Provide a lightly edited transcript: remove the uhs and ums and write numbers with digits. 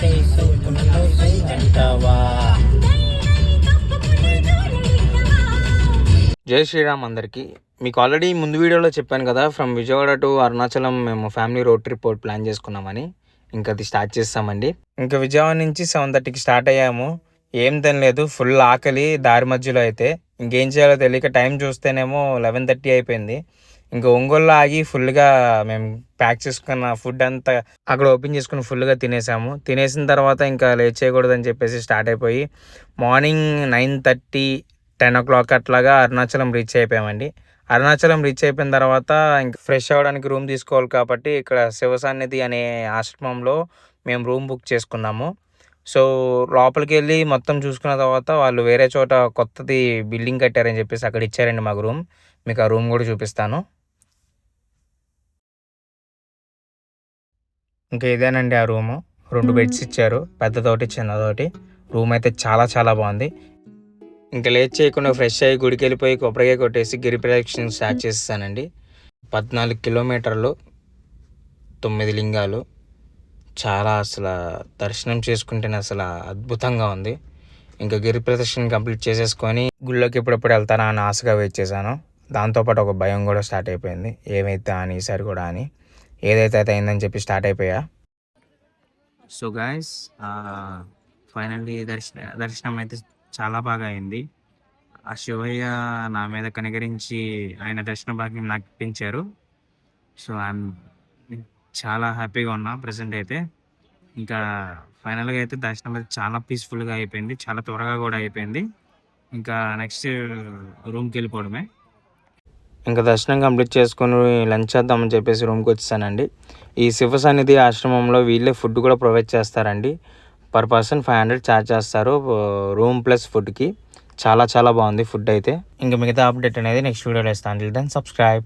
జై శ్రీరామ్ అందరికీ. మీకు ఆల్రెడీ ముందు వీడియోలో చెప్పాను కదా, ఫ్రమ్ విజయవాడ టు అరుణాచలం మేము ఫ్యామిలీ రోడ్ ట్రిప్ ప్లాన్ చేసుకున్నామని. ఇంకా అది స్టార్ట్ చేస్తామండి. ఇంకా విజయవాడ నుంచి 7:30కి స్టార్ట్ అయ్యాము. ఏం తినలేదు, ఫుల్ ఆకలి దారి మధ్యలో అయితే. ఇంకేం చేయాలో తెలియక టైం చూస్తేనేమో 11:30 అయిపోయింది. ఇంకా ఒంగోలులో ఆగి ఫుల్గా మేము ప్యాక్ చేసుకున్న ఫుడ్ అంతా అక్కడ ఓపెన్ చేసుకుని ఫుల్గా తినేసాము. తినేసిన తర్వాత ఇంకా లేట్ చేయకూడదని చెప్పేసి స్టార్ట్ అయిపోయి మార్నింగ్ 9:30, 10 o'clock అట్లాగా అరుణాచలం రీచ్ అయిపోయామండి. అరుణాచలం రీచ్ అయిపోయిన తర్వాత ఇంకా ఫ్రెష్ అవ్వడానికి రూమ్ తీసుకోవాలి కాబట్టి ఇక్కడ శివసన్నిధి అనే ఆశ్రమంలో మేము రూమ్ బుక్ చేసుకున్నాము. సో లోపలికి వెళ్ళి మొత్తం చూసుకున్న తర్వాత వాళ్ళు వేరే చోట కొత్తది బిల్డింగ్ కట్టారని చెప్పేసి అక్కడ ఇచ్చారండి మాకు రూమ్. మీకు ఆ రూమ్ కూడా చూపిస్తాను. ఇంకా ఇదేనండి ఆ రూము. 2 బెడ్స్ ఇచ్చారు, పెద్దతోటి చిన్నతోటి. రూమ్ అయితే చాలా చాలా బాగుంది. ఇంకా లేట్ చేయకుండా ఫ్రెష్ అయ్యి గుడికి వెళ్ళిపోయి కొబ్బరికాయ కొట్టేసి గిరి ప్రదక్షిణ స్టార్ట్ చేస్తానండి. 14 కిలోమీటర్లు, 9 లింగాలు. చాలా అసలు దర్శనం చేసుకుంటేనే అసలు అద్భుతంగా ఉంది. ఇంకా గిరి ప్రదక్షిణ కంప్లీట్ చేసేసుకొని గుళ్ళోకి ఎప్పుడెప్పుడు వెళ్తానా అని ఆశగా వెయిట్ చేశాను. దాంతోపాటు ఒక భయం కూడా స్టార్ట్ అయిపోయింది, ఏమైతే అని ఈసారి కూడా అని. ఏదైతే అయితే అయిందని చెప్పి స్టార్ట్ అయిపోయా. సో గాయస్, ఫైనల్లీ దర్శనం అయితే చాలా బాగా అయింది. ఆ శివయ్య నా మీద కనికరించి ఆయన దర్శన భాగ్యం నాకు ఇప్పించారు. సో ఐఎమ్ చాలా హ్యాపీగా ఉన్నా ప్రజెంట్ అయితే. ఇంకా ఫైనల్గా అయితే దర్శనం అయితే చాలా పీస్ఫుల్గా అయిపోయింది, చాలా త్వరగా కూడా అయిపోయింది. ఇంకా నెక్స్ట్ రూమ్కి వెళ్ళిపోవడమే. ఇంకా దర్శనం కంప్లీట్ చేసుకుని లంచ్ చేద్దామని చెప్పేసి రూమ్కి వచ్చేసానండి. ఈ శివ సన్నిధి ఆశ్రమంలో వీళ్ళే ఫుడ్ కూడా ప్రొవైడ్ చేస్తారండి. పర్ పర్సన్ 500 ఛార్జ్ చేస్తారు రూమ్ ప్లస్ ఫుడ్కి. చాలా చాలా బాగుంది ఫుడ్ అయితే. ఇంకా మిగతా అప్డేట్ అనేది నెక్స్ట్ వీడియోలో ఇస్తాను. Then subscribe.